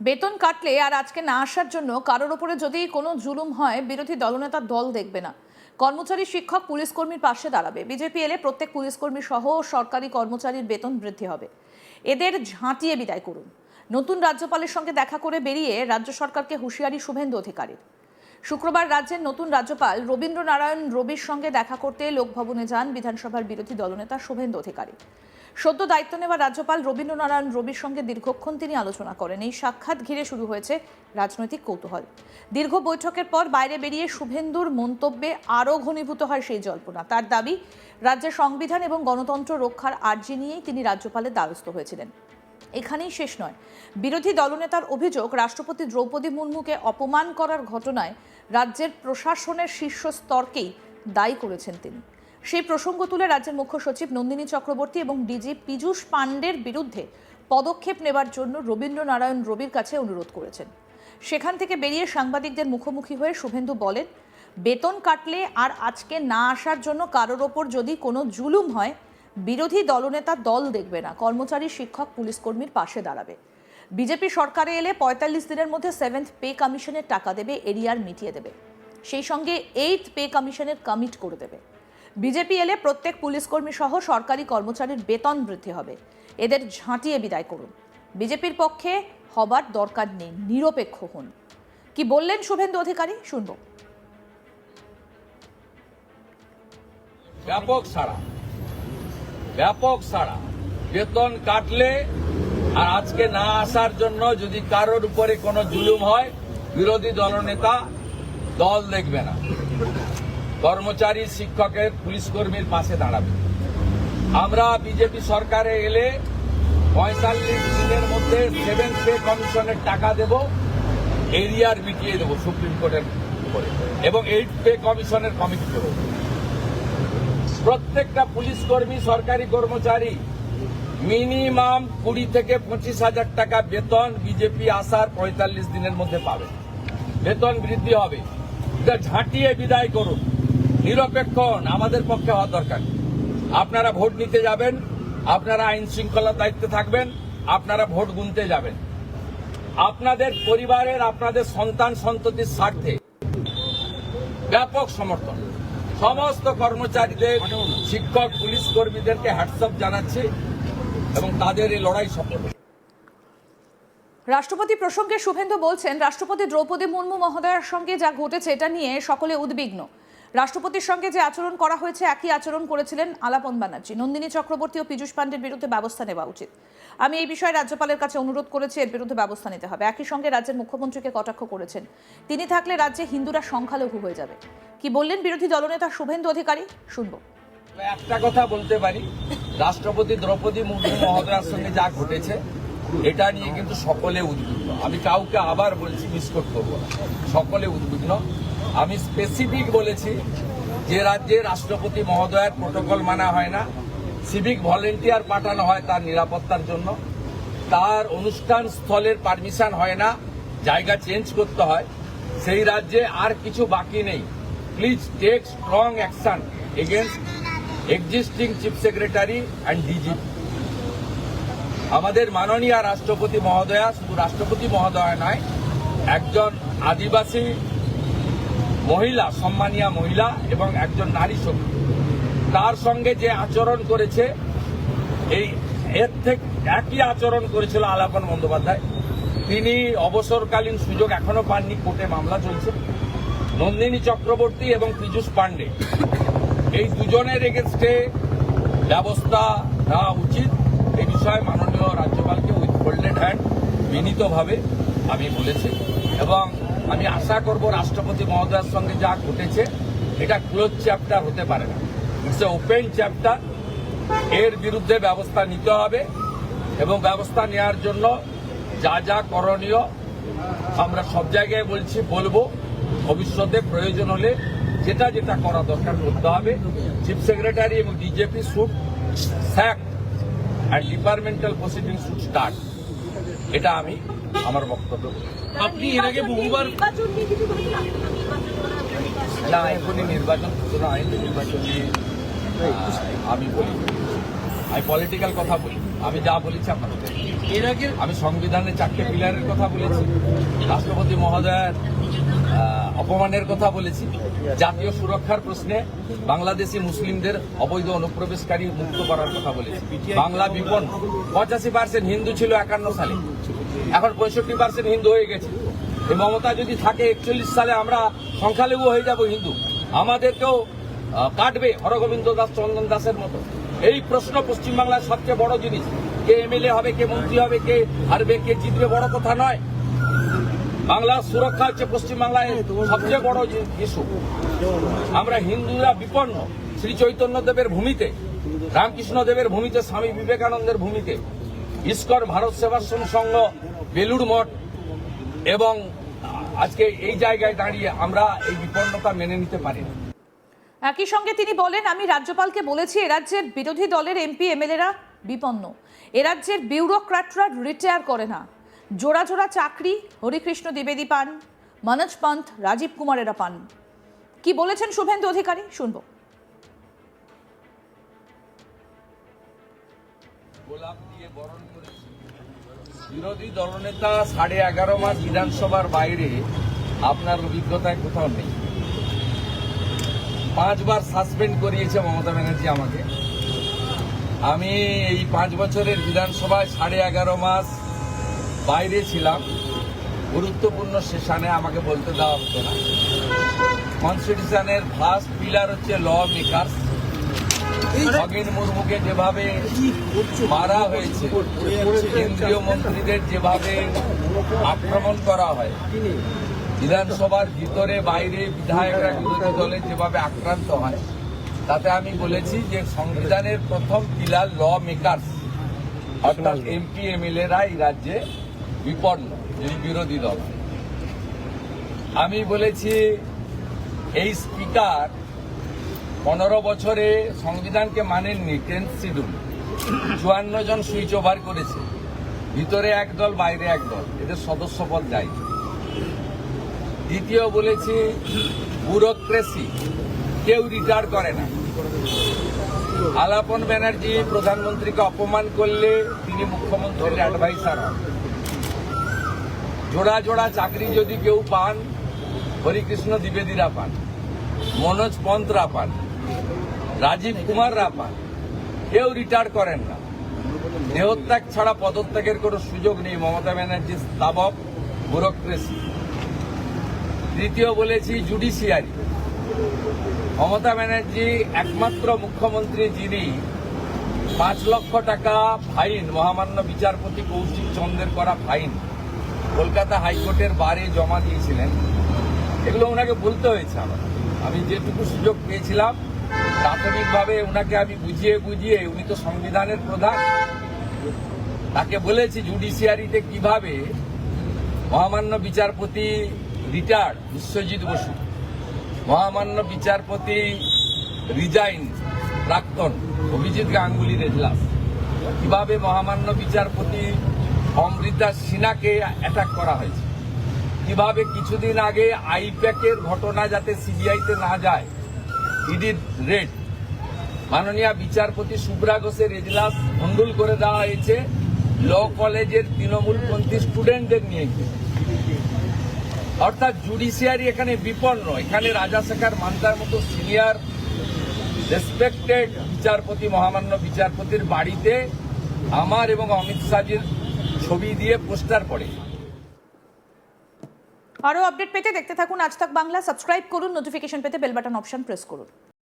বেতন কাটলে আর আজকে না আসার জন্য কারোর ওপরে যদি কোনো জুলুম হয় বিরোধী দলনেতার দল দেখবে না। কর্মচারী, শিক্ষক, পুলিশ কর্মীর পাশে দাঁড়াবে। বিজেপি এলে প্রত্যেক পুলিশ কর্মী সহ সরকারি কর্মচারীর বেতন বৃদ্ধি হবে। এদের ঝাঁটিয়ে বিদায় করুন। নতুন রাজ্যপালের সঙ্গে দেখা করে বেরিয়ে রাজ্য সরকারকে হুঁশিয়ারি শুভেন্দু অধিকারীর। শুক্রবার রাজ্যের নতুন রাজ্যপাল রবীন্দ্রনারায়ণ রবির সঙ্গে দেখা করতে লোকভবনে যান বিধানসভার বিরোধী দলনেতা শুভেন্দু অধিকারী। সদ্য দায়িত্ব নেওয়া রাজ্যপাল রবীন্দ্রনারায়ণ রবির সঙ্গে দীর্ঘক্ষণ তিনি আলোচনা করেন। এই সাক্ষাৎ ঘিরে শুরু হয়েছে রাজনৈতিক কৌতূহল। দীর্ঘ বৈঠকের পর বাইরে বেরিয়ে শুভেন্দুর মন্তব্যে আরও ঘনীভূত হয় সেই জল্পনা। তার দাবি, রাজ্যের সংবিধান এবং গণতন্ত্র রক্ষার আর্জি নিয়েই তিনি রাজ্যপালের দ্বারস্থ হয়েছিলেন। এখানেই শেষ নয়, বিরোধী দলনেতার অভিযোগ, রাষ্ট্রপতি দ্রৌপদী মুর্মুকে অপমান করার ঘটনায় রাজ্যের প্রশাসনের শীর্ষ স্তরকেই দায়ী করেছেন তিনি। সেই প্রসঙ্গ তুলে রাজ্যের মুখ্য সচিব নন্দিনী চক্রবর্তী এবং ডিজি পীযূষ পাণ্ডের বিরুদ্ধে পদক্ষেপ নেবার জন্য রবীন্দ্রনারায়ণ রবির কাছে অনুরোধ করেছেন। সেখান থেকে বেরিয়ে সাংবাদিকদের মুখোমুখি হয়ে শুভেন্দু বলেন, বেতন কাটলে আর আজকে না আসার জন্য কারোর ওপর যদি কোনো জুলুম হয় বিরোধী দলনেতা দল দেখবে না, কর্মচারী, শিক্ষক, পুলিশ কর্মীর পাশে দাঁড়াবে। বিজেপি সরকারে এলে ৪৫ দিনের মধ্যে 7th পে কমিশনের টাকা দেবে, এরিয়ার মিটিয়ে দেবে। সেই সঙ্গে 8th পে কমিশনের কমিট করে দেবে। বিজেপি এলে প্রত্যেক পুলিশ কর্মী সহ সরকারি কর্মচারীর বেতন বৃদ্ধি হবে। এদের ঝাঁটিয়ে বিদায় করুন। বিজেপির পক্ষে হবার দরকার নেই, নিরপেক্ষ হন। কি বললেন শুভেন্দু অধিকারী, শুনব। ব্যাপক সাড়া। বেতন কাটলে আর আজকে না আসার জন্য যদি কারোর উপরে কোনো জুলুম হয় বিরোধী দলনেতা দল দেখবে না, কর্মচারী, শিক্ষকের, পুলিশ কর্মীর পাশে দাঁড়াবে। আমরা বিজেপি সরকারে এলে ৪৫ দিনের মধ্যে 7th পে কমিশনের টাকা দেব, এরিয়ার মিটিয়ে দেব সুপ্রিম কোর্টের উপরে, এবং 8th পে কমিশনের কমিটি করব। প্রত্যেকটা পুলিশ কর্মী, সরকারি কর্মচারী মিনিমাম 20 থেকে 25 হাজার টাকা বেতন বিজেপি আসার ৪৫ দিনের মধ্যে পাবে। বেতন বৃদ্ধি হবে। ঝাঁটিয়ে বিদায় করুন, নিরপেক্ষ হন। আমাদের পক্ষে হওয়া দরকার। আপনারা ভোট নিতে যাবেন, আপনারা আইন শৃঙ্খলার দায়িত্বে থাকবেন, আপনারা ভোট গুনতে যাবেন। আপনাদের পরিবারের, আপনাদের সন্তান সন্ততির স্বার্থে ব্যাপক সমর্থন। সমস্ত কর্মচারীদের, শিক্ষক, পুলিশ কর্মীদেরকে হ্যাটসঅ্যাপ জানাচ্ছি এবং তাদের এই লড়াই সফল। রাষ্ট্রপতি প্রসঙ্গে শুভেন্দু বলছেন, রাষ্ট্রপতি দ্রৌপদী মুর্মু মহোদয়ার সঙ্গে যা ঘটেছে এটা নিয়ে সকলে উদ্বিগ্ন। রাষ্ট্রপতির সঙ্গে যে আচরণ করা হয়েছে একই আচরণ করেছিলেন আলাপন ব্যানার্জি। নন্দিনী চক্রবর্তী ও পীযূষ পাণ্ডের বিরুদ্ধে ব্যবস্থা নেওয়া উচিত। আমি এই বিষয়ে রাজ্যপালের কাছে অনুরোধ করেছি, এর বিরুদ্ধে ব্যবস্থা নিতে হবে। একই সঙ্গে রাজ্যের মুখ্যমন্ত্রীকে কটাক্ষ করেছেন, তিনি থাকলে রাজ্যে হিন্দুরা সংখ্যালঘু হয়ে যাবে। কি বললেন বিরোধী দলনেতা শুভেন্দু অধিকারী, শুনবো। একটা কথা বলতে পারি, রাষ্ট্রপতি দ্রৌপদী মুর্মু মহোদয়ার সঙ্গে যা ঘটেছে এটা নিয়ে কিন্তু সকলে উদ্বিগ্ন। আমি কাউকে আবার বলছি, মিসকোট করবো না, সকলে উদ্বিগ্ন। আমি স্পেসিফিক বলেছি যে রাজ্যে রাষ্ট্রপতি মহোদয়ের প্রোটোকল মানা হয় না, সিভিক ভলেন্টিয়ার পাঠানো হয় তার নিরাপত্তার জন্য, তার অনুষ্ঠান স্থলের পারমিশন হয় না, জায়গা চেঞ্জ করতে হয়, সেই রাজ্যে আর কিছু বাকি নেই। Please take strong action against existing chief secretary and DGP. আমাদের মাননীয় রাষ্ট্রপতি মহোদয়া শুধু রাষ্ট্রপতি মহোদয়া নয়, একজন আদিবাসী মহিলা, সম্মানীয় মহিলা এবং একজন নারী শক্তি, তার সঙ্গে যে আচরণ করেছে এর থেকে একই আচরণ করেছিল আলাপন বন্দ্যোপাধ্যায়। তিনি অবসরকালীন সুযোগ এখনো পাননি, কোর্টে মামলা চলছে। নন্দিনী চক্রবর্তী এবং পীযূষ পাণ্ডে, এই দুজনের এগেনস্টে ব্যবস্থা নেওয়া উচিত। এই বিষয়ে মাননীয় রাজ্যপালকে উইথ ফোল্ডেড হ্যান্ড বিনীতভাবে আমি বলেছি এবং আমি আশা করব রাষ্ট্রপতি মহোদয়ের সঙ্গে যা ঘটেছে এটা ক্লোজ চ্যাপ্টার হতে পারে না, ইটস এ ওপেন চ্যাপ্টার। এর বিরুদ্ধে ব্যবস্থা নিতে হবে এবং ব্যবস্থা নেওয়ার জন্য যা যা করণীয় আমরা সব জায়গায় বলবো। ভবিষ্যতে প্রয়োজন হলে যেটা যেটা করা দরকার করতে হবে। চিফ সেক্রেটারি এবং DGP should sack and departmental proceeding should start. এটা আমি আমার বক্তব্য। আপনি এর আগে বহুবার না, এখনই নির্বাচন নয়, নির্বাচন নিয়ে আমি বলি, আমি পলিটিক্যাল কথা বলি। আমি যা বলেছি আপনাদের এর আগে আমি সংবিধানের 4টে পিলারের কথা বলেছি, রাষ্ট্রপতি মহোদয়ের অপমানের কথা বলেছি, জাতীয় সুরক্ষার প্রশ্নে বাংলাদেশি মুসলিমদের অবৈধ অনুপ্রবেশকারী মুক্ত করার কথা বলেছি। বাংলা বিপন্ন, 85% হিন্দু ছিল 51 সালে, এখন 65% হিন্দু হয়ে গেছে। এই মমতা যদি থাকে 41 সালে আমরা সংখ্যালঘু হয়ে যাব হিন্দু, আমাদেরকেও কাটবে হরগোবিন্দ দাস, চন্দন দাসের মতো। এই প্রশ্ন পশ্চিমবাংলার সবচেয়ে বড় জিনিস। কে এমএলএ হবে, কে মন্ত্রী হবে, কে হারবে, কে জিতবে বড় কথা নয়। বাংলার সুরক্ষা হচ্ছে পশ্চিমবাংলায় সবচেয়ে বড় ইস্যু। আমরা হিন্দুরা বিপন্ন। শ্রী চৈতন্য দেবের ভূমিতে, রামকৃষ্ণ দেবের ভূমিতে, স্বামী বিবেকানন্দের ভূমিতে, ইস্কন, ভারত সেবাশ্রম সংঘ, বেলুড় মঠ এবং আজকে এই জায়গায় দাঁড়িয়ে আমরা এই বিপন্নতা মেনে নিতে পারি না। একই সঙ্গে তিনি বলেন, আমি রাজ্যপালকে বলেছি এরাজ্যের বিরোধী দলের এমপি এমএলএরা বিপন্ন, এরাজ্যের বিউরোক্র্যাটরা রিটায়ার করে না, জোড়া জোড়া চাকরি হরিকৃষ্ণ দ্বিবেদী পান, মনোজ পন্থ, রাজীব কুমারেরা পান। কি বলেছেন শুভেন্দু অধিকারী, শুনবো। গোলাপ দিয়ে বরণ করেছি। বিরোধী দলনেতা 11.5 মাস বিধানসভার বাইরে আপনার অভিজ্ঞতায় কোথাও নেই। 5 বার সাসপেন্ড করিয়েছে মমতা ব্যানার্জি আমাকে। আমি এই 5 বছরের বিধানসভায় 11.5 মাস বাইরে ছিলাম। গুরুত্বপূর্ণ সেশনে আমাকে বলতে দেওয়া হতো না। কনস্টিটিউশনের ফার্স্ট পিলার হচ্ছে ল মেকার্স। খগেন মুর্মুকে যেভাবে মারা হয়েছে, কেন্দ্রীয় মন্ত্রীদের যেভাবে আক্রমণ করা হয়, বিধানসভার ভিতরে বাইরে বিধায়করা বিরোধী দলে যেভাবে আক্রান্ত হয়, তাতে আমি বলেছি যে সংবিধানের প্রথম পিলার ল মেকার্স, অর্থাৎ এমপি এমএলএরা এই রাজ্যে বিপন্ন, এই বিরোধী দল। আমি বলেছি এই স্পিকার 15 বছরে সংবিধানকে মানেননি। 10th শিডিউল 54 জন সুইচ ওভার করেছে, ভিতরে এক দল, বাইরে এক দল, এদের সদস্য পদ যায়। দ্বিতীয় বলেছি ব্যুরোক্রেসি, কেউ রিটায়ার করে না। আলাপন ব্যানার্জি প্রধানমন্ত্রীকে অপমান করলে তিনি মুখ্যমন্ত্রীর অ্যাডভাইসার হন। জোড়া জোড়া চাকরি যদি কেউ পান, হরিকৃষ্ণ দ্বিবেদীরা পান, মনোজ পন্থরা পান, রাজীব কুমাররা পান, কেউ রিটায়ার করেন না। দেহত্যাগ ছাড়া পদত্যাগের কোনো সুযোগ নেই। মমতা ব্যানার্জির স্থাবক ব্যুরোক্রেসি। তৃতীয় বলেছি জুডিশিয়ারি। মমতা ব্যানার্জি একমাত্র মুখ্যমন্ত্রী যিনি 5 লক্ষ টাকা ফাইন, মহামান্য বিচারপতি কৌশিক চন্দ্রের করা ফাইন কলকাতা হাইকোর্টের বারে জমা দিয়েছিলেন। এগুলো ওনাকে বলতে হয়েছে আমার। আমি যেটুকু সুযোগ পেয়েছিলাম প্রাথমিকভাবে ওনাকে আমি বুঝিয়ে, উনি তো সংবিধানের প্রধান, তাকে বলেছি জুডিশিয়ারিতে কিভাবে মহামান্য বিচারপতি রিটায়ার্ড বিশ্বজিৎ বসু, মহামান্য বিচারপতি রিজাইন প্রাক্তন অভিজিৎ গাঙ্গুলির এজলাস, কিভাবে মহামান্য বিচারপতি অমৃতা সিনহাকে অ্যাটাক করা হয়েছে, কিভাবে কিছুদিন আগে আইপ্যাকের ঘটনা যাতে সিবিআইতে না যায়, ইডির রেড, মাননীয় বিচারপতি শুভ্রা ঘোষের এজলাস ভণ্ডুল করে দেওয়া হয়েছে ল কলেজের তৃণমূলপন্থী স্টুডেন্টদের নিয়ে গিয়ে। অর্থাৎ জুডিশিয়ারি এখানে বিপন্ন। এখানে রাজাশেখর মান্তার মতো সিনিয়র রেসপেক্টেড বিচারপতি, মহামান্য বিচারপতির বাড়িতে আমার এবং অমিত শাহজির ছবি দিয়ে পোস্টার পড়ে। আরও আপডেট পেতে দেখতে থাকুন আজ তাক বাংলা। সাবস্ক্রাইব করুন, নোটিফিকেশন পেতে বেল বাটন অপশন প্রেস করুন।